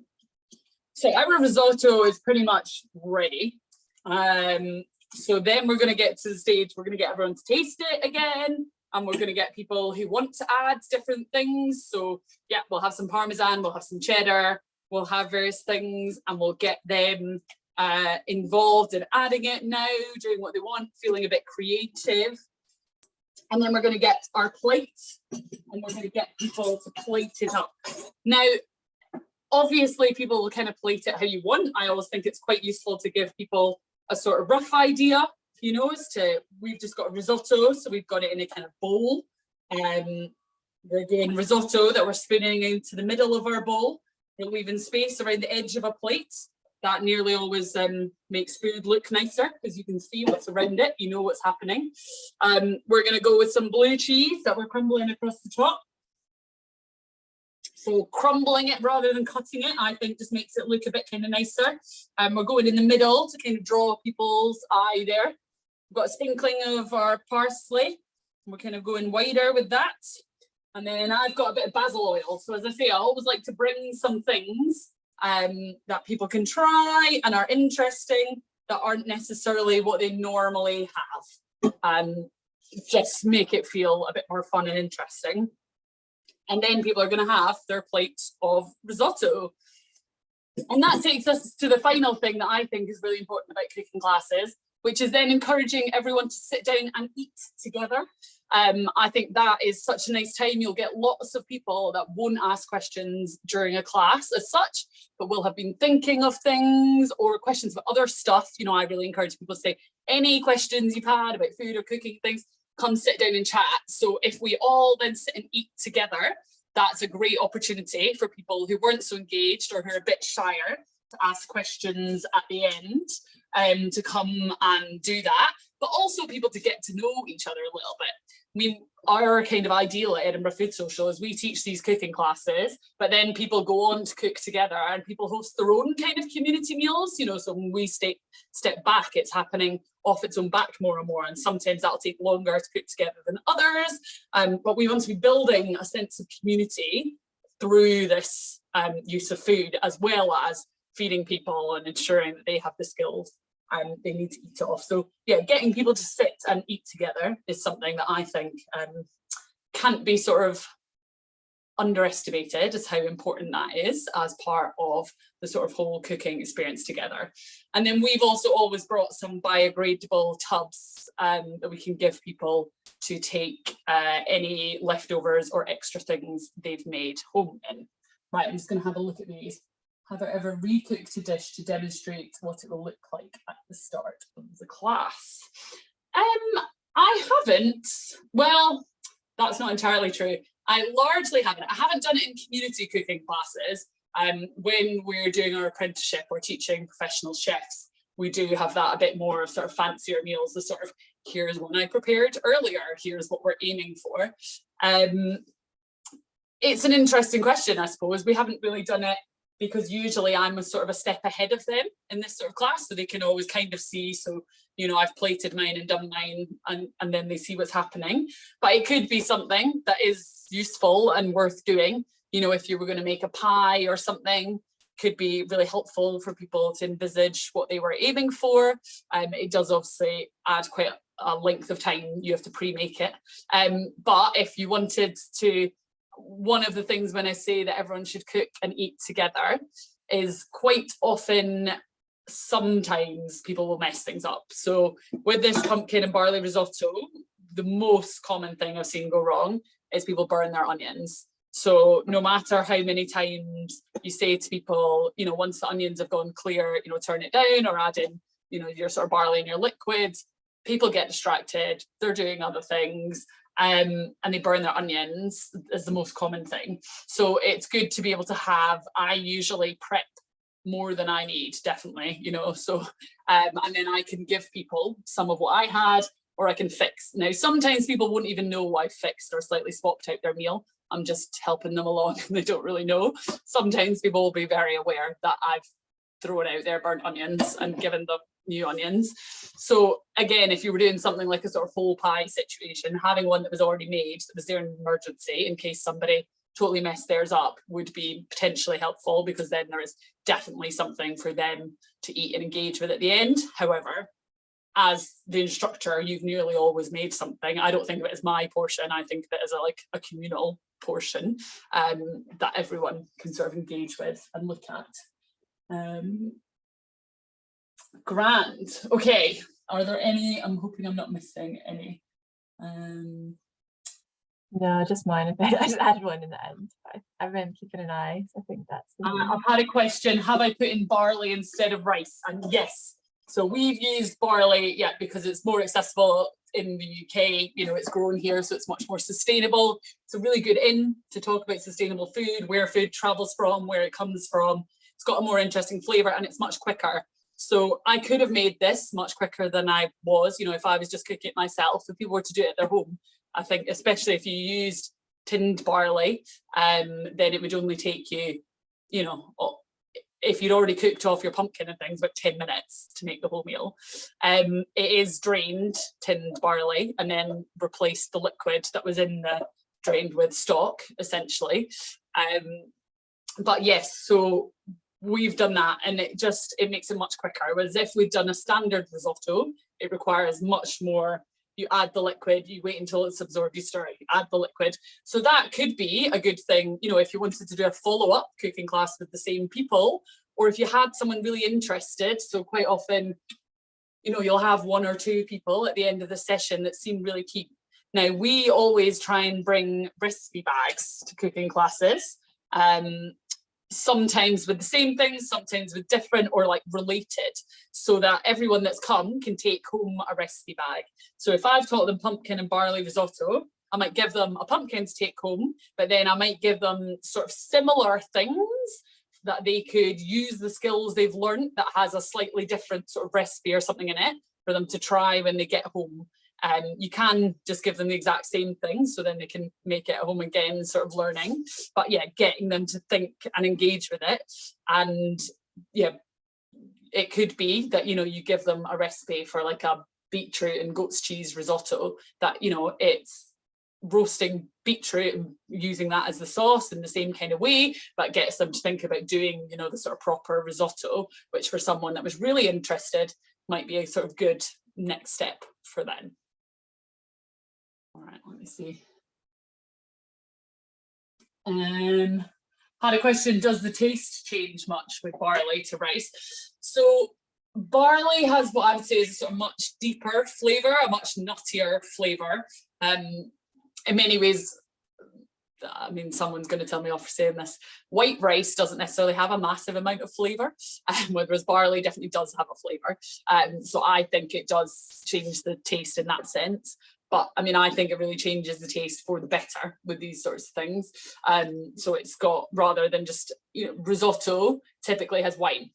B: So our risotto is pretty much ready. So then we're going to get to the stage, we're going to get everyone to taste it again, and we're going to get people who want to add different things. So yeah, we'll have some Parmesan, we'll have some cheddar, we'll have various things, and we'll get them involved in adding it now, doing what they want, feeling a bit creative. And then we're going to get our plate, and we're going to get people to plate it up. Now, obviously people will kind of plate it how you want. I always think it's quite useful to give people a sort of rough idea, you know, as to, we've just got a risotto, so we've got it in a kind of bowl. We're doing risotto that we're spooning into the middle of our bowl. We're leaving space around the edge of a plate. That nearly always makes food look nicer because you can see what's around it, you know what's happening. We're going to go with some blue cheese that we're crumbling across the top. So crumbling it rather than cutting it, I think, just makes it look a bit kind of nicer. We're going in the middle to kind of draw people's eye there. We've got a sprinkling of our parsley. We're kind of going wider with that. And then I've got a bit of basil oil. So as I say, I always like to bring some things that people can try and are interesting that aren't necessarily what they normally have. Just make it feel a bit more fun and interesting. And then people are going to have their plate of risotto. And that takes us to the final thing that I think is really important about cooking classes, which is then encouraging everyone to sit down and eat together. I think that is such a nice time. You'll get lots of people that won't ask questions during a class as such, but will have been thinking of things or questions about other stuff. You know, I really encourage people to say, any questions you've had about food or cooking things, come sit down and chat. So if we all then sit and eat together, that's a great opportunity for people who weren't so engaged or who are a bit shyer to ask questions at the end, to come and do that, but also people to get to know each other a little bit. I mean, our kind of ideal at Edinburgh Food Social is we teach these cooking classes, but then people go on to cook together and people host their own kind of community meals, you know, so when we step back, it's happening off its own back more and more, and sometimes that'll take longer to cook together than others, but we want to be building a sense of community through this use of food, as well as feeding people and ensuring that they have the skills they need to eat it off. So yeah, getting people to sit and eat together is something that I think can't be sort of underestimated as how important that is as part of the sort of whole cooking experience together. And then we've also always brought some biodegradable tubs that we can give people to take any leftovers or extra things they've made home in. Right, I'm just going to have a look at these. Have I ever recooked a dish to demonstrate what it will look like at the start of the class? I haven't. Well, that's not entirely true. I largely haven't. I haven't done it in community cooking classes. When we're doing our apprenticeship or teaching professional chefs, we do have that a bit more of sort of fancier meals, the sort of, here's one I prepared earlier, here's what we're aiming for. It's an interesting question, I suppose. We haven't really done it because usually I'm a sort of a step ahead of them in this sort of class, so they can always kind of see, so, you know, I've plated mine and done mine, and then they see what's happening. But it could be something that is useful and worth doing. You know, if you were going to make a pie or something, could be really helpful for people to envisage what they were aiming for. It does obviously add quite a length of time. You have to pre-make it. But if you wanted to, one of the things when I say that everyone should cook and eat together is quite often, sometimes people will mess things up. So with this pumpkin and barley risotto, the most common thing I've seen go wrong is people burn their onions. So no matter how many times you say to people, you know, once the onions have gone clear, you know, turn it down or add in, you know, your sort of barley and your liquid, people get distracted, they're doing other things. And they burn their onions is the most common thing. So it's good to be able to have, I usually prep more than I need, definitely, you know, so, and then I can give people some of what I had, or I can fix. Now, sometimes people won't even know I've fixed or slightly swapped out their meal. I'm just helping them along and they don't really know. Sometimes people will be very aware that I've thrown out their burnt onions and given them new onions. So again, if you were doing something like a sort of whole pie situation, having one that was already made, that was there in emergency in case somebody totally messed theirs up, would be potentially helpful, because then there is definitely something for them to eat and engage with at the end. However, as the instructor, you've nearly always made something. I don't think of it as my portion. I think of it as a communal portion that everyone can sort of engage with and look at. Grand. Okay. Are there any? I'm hoping I'm not missing any.
A: No, just mine. I just added one in the end. I've been keeping an eye, so I think that's the one.
B: I've had a question. Have I put in barley instead of rice? And yes. So we've used barley, yeah, because it's more accessible in the UK. You know, it's grown here, so it's much more sustainable. It's a really good in to talk about sustainable food, where food travels from, where it comes from. It's got a more interesting flavour and it's much quicker. So I could have made this much quicker than I was, you know, if I was just cooking it myself. If people were to do it at their home, I think, especially if you used tinned barley, then it would only take you, you know, if you'd already cooked off your pumpkin and things, about 10 minutes to make the whole meal. It is drained tinned barley and then replaced the liquid that was in the drained with stock, essentially. But yes, so we've done that, and it makes it much quicker. Whereas if we've done a standard risotto, it requires much more. You add the liquid, you wait until it's absorbed, you stir it, you add the liquid. So that could be a good thing, you know, if you wanted to do a follow-up cooking class with the same people, or if you had someone really interested. So quite often, you know, you'll have one or two people at the end of the session that seem really keen. Now, we always try and bring recipe bags to cooking classes. Sometimes with the same things, sometimes with different or like related, so that everyone that's come can take home a recipe bag. So if I've taught them pumpkin and barley risotto, I might give them a pumpkin to take home, but then I might give them sort of similar things that they could use the skills they've learned that has a slightly different sort of recipe or something in it for them to try when they get home. You can just give them the exact same thing, so then they can make it at home again, sort of learning. But yeah, getting them to think and engage with it. And yeah, it could be that, you know, you give them a recipe for like a beetroot and goat's cheese risotto, that, you know, it's roasting beetroot and using that as the sauce in the same kind of way, but gets them to think about doing, you know, the sort of proper risotto, which for someone that was really interested might be a sort of good next step for them. All right, let me see. Had a question, does the taste change much with barley to rice? So barley has what I would say is a sort of much deeper flavour, a much nuttier flavour. In many ways, I mean, someone's going to tell me off for saying this, white rice doesn't necessarily have a massive amount of flavour, whereas barley definitely does have a flavour. So I think it does change the taste in that sense. But I mean, I think it really changes the taste for the better with these sorts of things. So it's got, rather than just, you know, risotto typically has wine.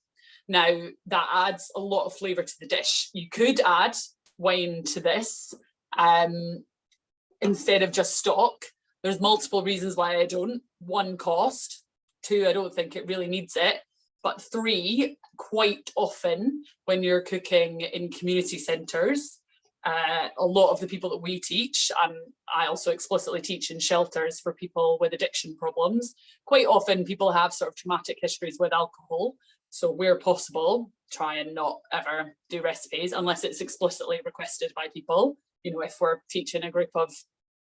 B: Now that adds a lot of flavour to the dish. You could add wine to this instead of just stock. There's multiple reasons why I don't. One, cost. Two, I don't think it really needs it. But three, quite often when you're cooking in community centres, a lot of the people that we teach, I also explicitly teach in shelters for people with addiction problems. Quite often people have sort of traumatic histories with alcohol. So where possible, try and not ever do recipes unless it's explicitly requested by people. You know, if we're teaching a group of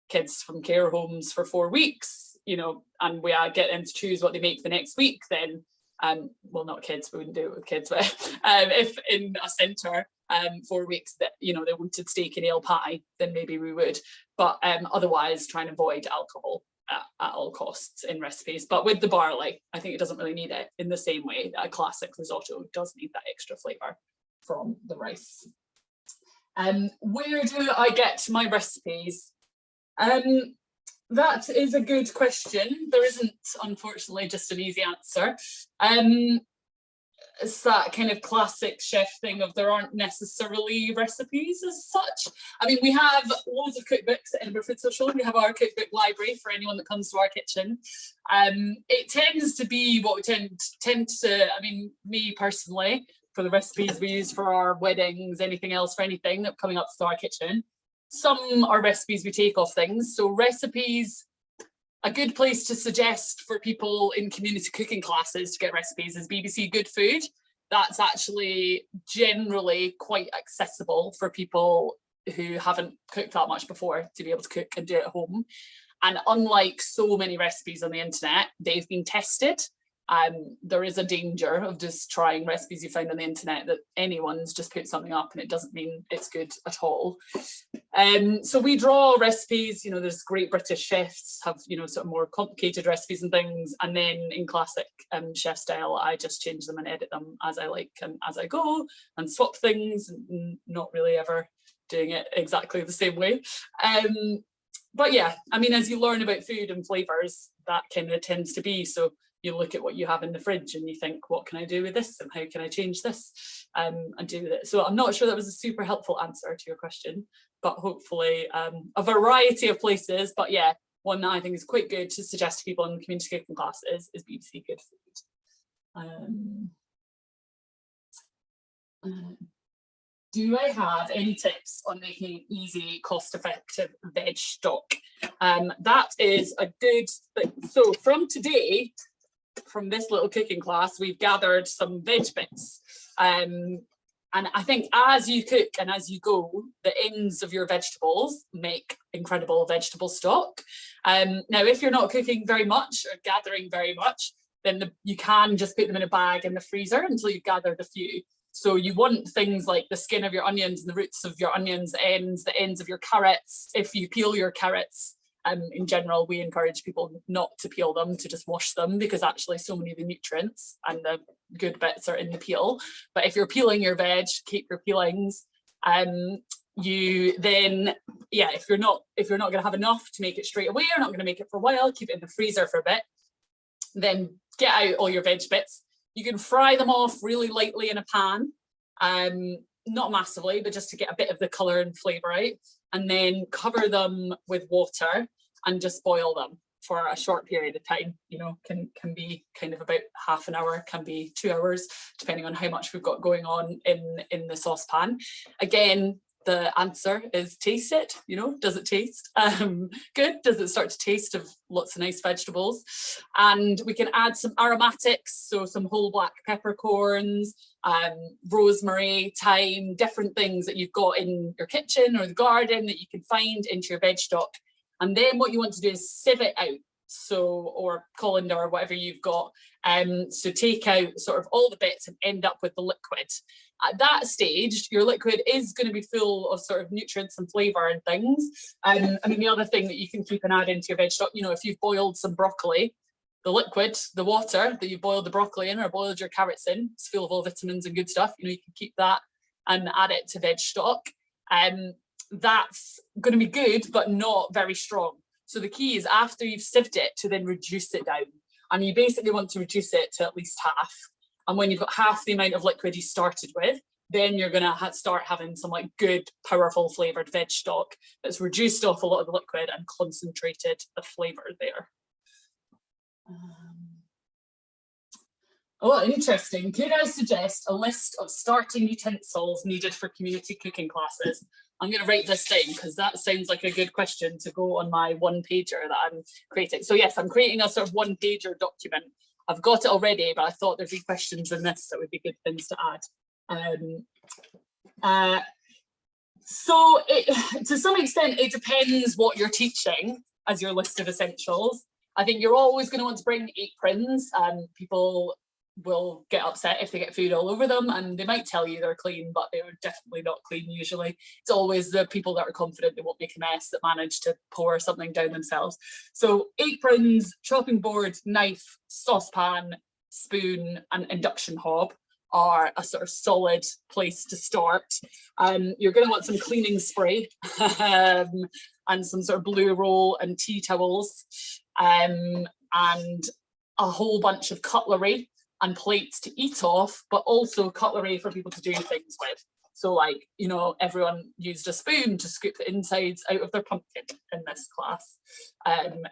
B: kids from care homes for 4 weeks, you know, and we get them to choose what they make the next week, then, well, not kids, we wouldn't do it with kids, but if in a centre 4 weeks that, you know, they wanted steak and ale pie, then maybe we would. But otherwise, try and avoid alcohol at all costs in recipes. But with the barley, I think it doesn't really need it in the same way that a classic risotto does need that extra flavour from the rice. Where do I get my recipes? That is a good question. There isn't, unfortunately, just an easy answer. It's that kind of classic chef thing of there aren't necessarily recipes as such. I mean, we have loads of cookbooks at Edinburgh Food Social. We have our cookbook library for anyone that comes to our kitchen. It tends to be what we tend to, I mean, me personally, for the recipes we use for our weddings, anything else, for anything that's coming up to our kitchen, some are recipes we take off things. So recipes, a good place to suggest for people in community cooking classes to get recipes is BBC Good Food. That's actually generally quite accessible for people who haven't cooked that much before to be able to cook and do it at home. And unlike so many recipes on the internet, they've been tested. There is a danger of just trying recipes you find on the internet that anyone's just put something up and it doesn't mean it's good at all. So we draw recipes, you know, there's great British chefs have, you know, sort of more complicated recipes and things. And then in classic chef style, I just change them and edit them as I like and as I go and swap things, and not really ever doing it exactly the same way. But yeah, I mean, as you learn about food and flavours, that kind of tends to be. So you look at what you have in the fridge and you think, what can I do with this and how can I change this and do with it? So I'm not sure that was a super helpful answer to your question, but hopefully a variety of places. But yeah, one that I think is quite good to suggest to people in community cooking classes is BBC Good Food. Do I have any tips on making easy, cost-effective veg stock? That is a good thing. So from today, from this little cooking class, we've gathered some veg bits. And I think as you cook and as you go, the ends of your vegetables make incredible vegetable stock. Now, if you're not cooking very much or gathering very much, then you can just put them in a bag in the freezer until you've gathered a few. So you want things like the skin of your onions and the roots of your onions, the ends of your carrots. If you peel your carrots, in general, we encourage people not to peel them, to just wash them, because actually so many of the nutrients and the good bits are in the peel. But if you're peeling your veg, keep your peelings. You then, yeah, if you're not going to have enough to make it straight away, or not going to make it for a while, keep it in the freezer for a bit. Then get out all your veg bits. You can fry them off really lightly in a pan, not massively, but just to get a bit of the colour and flavour out, and then cover them with water and just boil them for a short period of time. You know, can be kind of about half an hour, can be 2 hours, depending on how much we've got going on in the saucepan. Again, the answer is taste it. You know, does it taste good? Does it start to taste of lots of nice vegetables? And we can add some aromatics, so some whole black peppercorns, rosemary, thyme, different things that you've got in your kitchen or the garden that you can find into your veg stock. And then what you want to do is sieve it out. So, or colander or whatever you've got. So take out sort of all the bits and end up with the liquid. At that stage, your liquid is going to be full of sort of nutrients and flavour and things. I mean, the other thing that you can keep and add into your veg stock, you know, if you've boiled some broccoli, the liquid, the water that you boiled the broccoli in or boiled your carrots in, it's full of all vitamins and good stuff. You know, you can keep that and add it to veg stock. That's going to be good, but not very strong. So the key is after you've sieved it to then reduce it down. And you basically want to reduce it to at least half. And when you've got half the amount of liquid you started with, then you're going to start having some like good, powerful flavoured veg stock that's reduced off a lot of the liquid and concentrated the flavour there. Oh, interesting. Could I suggest a list of starting utensils needed for community cooking classes? I'm going to write this down because that sounds like a good question to go on my one pager that I'm creating. So yes, I'm creating a sort of one pager document. I've got it already, but I thought there'd be questions in this that would be good things to add. So to some extent, it depends what you're teaching as your list of essentials. I think you're always going to want to bring aprons. People will get upset if they get food all over them, and they might tell you they're clean, but they are definitely not clean usually. It's always the people that are confident they won't make a mess that manage to pour something down themselves. So aprons, chopping board, knife, saucepan, spoon and induction hob are a sort of solid place to start. You're going to want some cleaning spray and some sort of blue roll and tea towels, and a whole bunch of cutlery and plates to eat off, but also cutlery for people to do things with. So like, you know, everyone used a spoon to scoop the insides out of their pumpkin in this class.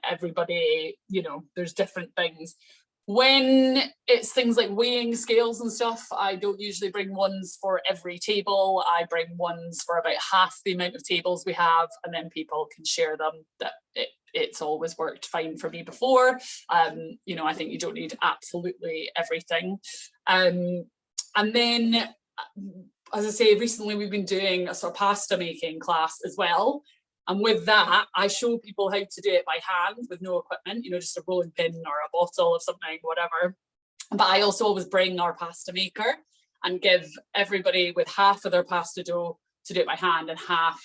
B: Everybody, you know, there's different things. When it's things like weighing scales and stuff, I don't usually bring ones for every table. I bring ones for about half the amount of tables we have, and then people can share them. It's always worked fine for me before. You know, I think you don't need absolutely everything. And then, as I say, recently we've been doing a sort of pasta making class as well. And with that, I show people how to do it by hand with no equipment, you know, just a rolling pin or a bottle of something, whatever. But I also always bring our pasta maker and give everybody with half of their pasta dough to do it by hand and half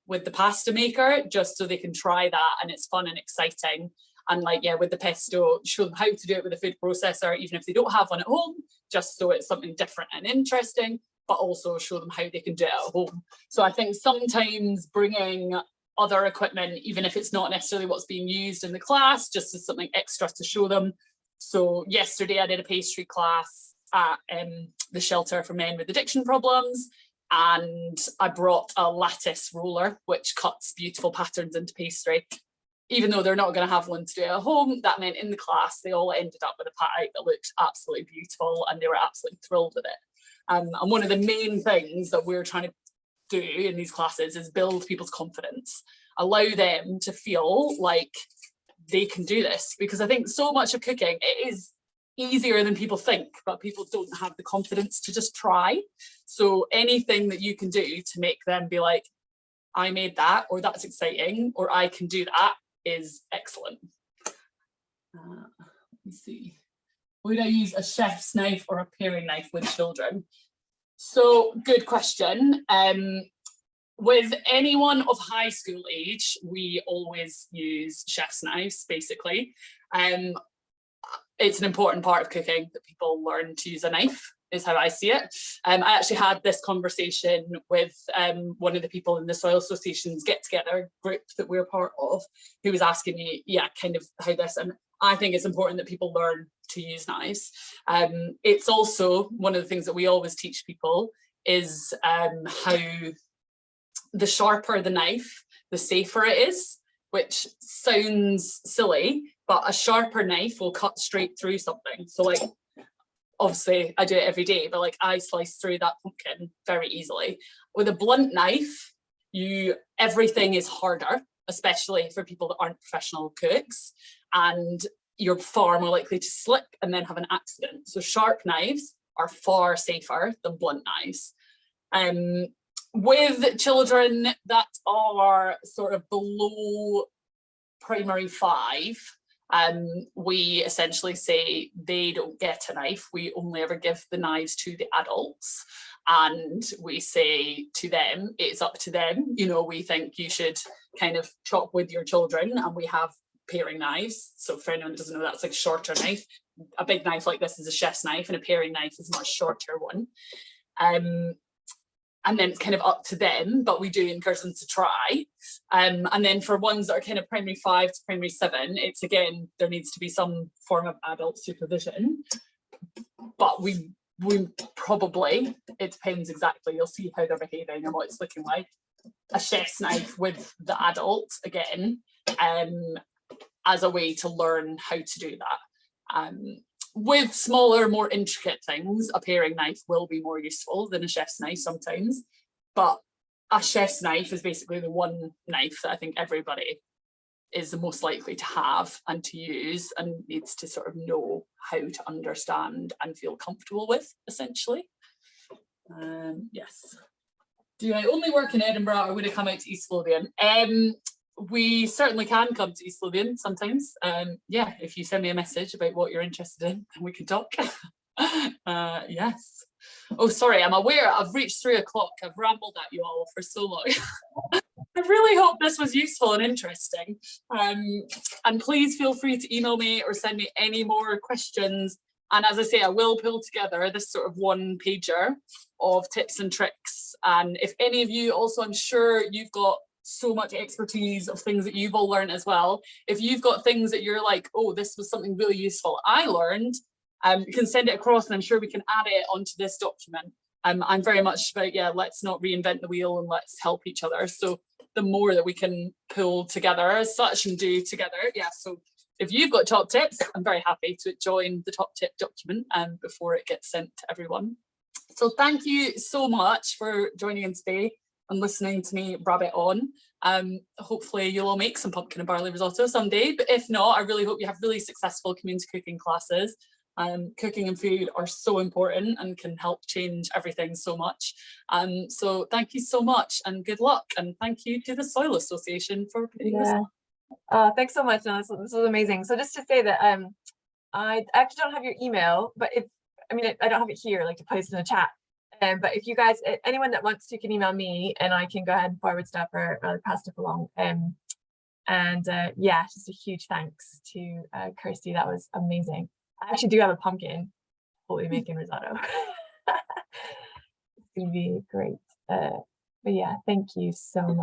B: with the pasta maker, just so they can try that, and it's fun and exciting. And like, yeah, with the pesto, show them how to do it with a food processor, even if they don't have one at home, just so it's something different and interesting, but also show them how they can do it at home. So I think sometimes bringing other equipment, even if it's not necessarily what's being used in the class, just as something extra to show them. So yesterday I did a pastry class at the shelter for men with addiction problems, and I brought a lattice roller which cuts beautiful patterns into pastry. even though they're not going to have one to do at home, that meant in the class they all ended up with a pie that looked absolutely beautiful and they were absolutely thrilled with it. And one of the main things that we're trying to do in these classes is build people's confidence, allow them to feel like they can do this, because I think so much of cooking, it is easier than people think, but people don't have the confidence to just try. So anything that you can do to make them be like, I made that, or that's exciting, or I can do that, is excellent. Let me see. Would I use a chef's knife or a paring knife with children? So good question. With anyone of high school age, we always use chef's knives, basically. It's an important part of cooking that people learn to use a knife, is how I see it. I actually had this conversation with one of the people in the Soil Association's get-together group that we're part of, who was asking me, kind of how this, and I think it's important that people learn to use knives. It's also one of the things that we always teach people is how the sharper the knife, the safer it is, which sounds silly, but a sharper knife will cut straight through something. So like, obviously I do it every day, but like I slice through that pumpkin very easily. With a blunt knife, everything is harder, especially for people that aren't professional cooks, and you're far more likely to slip and then have an accident. So sharp knives are far safer than blunt knives. With children that are sort of below primary 5, we essentially say they don't get a knife. We only ever give the knives to the adults, and we say to them, it's up to them. You know, we think you should kind of chop with your children, and we have paring knives. So for anyone who doesn't know, that's like a shorter knife. A big knife like this is a chef's knife, and a paring knife is a much shorter one. And then it's kind of up to them, but we do encourage them to try. And then for ones that are kind of primary 5 to primary 7, it's again, there needs to be some form of adult supervision. But we probably, it depends exactly, you'll see how they're behaving and what it's looking like. A chef's knife with the adult, again, as a way to learn how to do that. With smaller, more intricate things, a paring knife will be more useful than a chef's knife sometimes, but a chef's knife is basically the one knife that I think everybody is the most likely to have and to use, and needs to sort of know how to understand and feel comfortable with, essentially. Yes. Do I only work in Edinburgh, or would I come out to East Lothian? We certainly can come to East Lothian sometimes. Yeah, if you send me a message about what you're interested in, we can talk. Yes. Oh, sorry, I'm aware I've reached 3 o'clock. I've rambled at you all for so long. I really hope this was useful and interesting. And please feel free to email me or send me any more questions. And as I say, I will pull together this sort of one pager of tips and tricks. And if any of you also, I'm sure you've got so much expertise of things that you've all learned as well. If you've got things that you're like, oh, this was something really useful I learned, you can send it across, and I'm sure we can add it onto this document. I'm very much about, let's not reinvent the wheel and let's help each other. So the more that we can pull together as such and do together, so if you've got top tips, I'm very happy to join the top tip document before it gets sent to everyone. So thank you so much for joining in today and listening to me rabbit on. Hopefully you'll all make some pumpkin and barley risotto someday, but if not, I really hope you have really successful community cooking classes. Cooking and food are so important and can help change everything so much. So thank you so much and good luck, and thank you to the Soil Association for putting this on.
A: Thanks so much. No, this was amazing. So just to say that I actually don't have your email, but I don't have it here, like to post in the chat. But if you guys, anyone that wants to, can email me, and I can go ahead and forward stuff or pass stuff along. Just a huge thanks to Kirsty. That was amazing. I actually do have a pumpkin. Hopefully making risotto. It's gonna be great. But yeah, thank you so much.